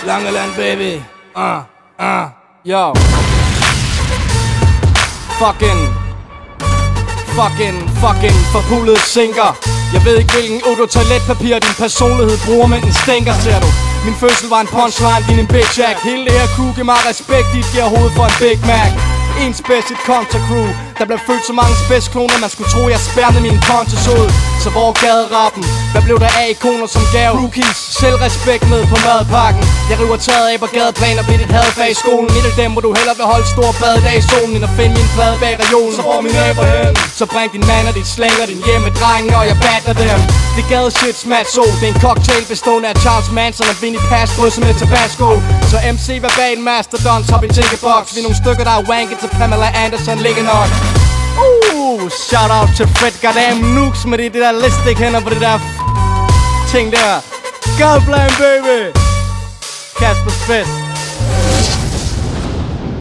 Langeland, baby. Yo. Fucking forpulede sinker. Jeg ved ikke hvilken toiletpapir din personlighed bruger, men den stinker, ser du. Min fødsel var en punchline, din en Big Jack. Hele det her crew giver mig respekt, dit giver hovedet for en Big Mac. En spids, et counter-crew. Der blev født så mange spidskloner, man skulle tro, jeg spærnede min kontos ud. Så hvor gaderappen? Hvad blev der af ikoner som gav rookies? Selvrespekt med på madpakken. Jeg river taget af på gadeplan og bliver dit hadfag i skolen. Et af dem, hvor du hellere vil holde stor badedag i solen, end at finde min plade bag regionen. Så hvor min æber hen? Så bring din mand og dit slænger, din hjemme drenge, og jeg batter dem. Det gade shit smash sol. Det er en cocktail bestående af Charles Manson og Vinnie Paz drysset med Tabasco. Så MC verbal mastodons, hop i tænkeboks. Vi er nogle stykker, der er wanket til Pamela Anderson, ligger nok. Shout out til Fred Goddamn Nooks med det der listik hænder på det der ting der. Godplan, baby. Kasper Spids.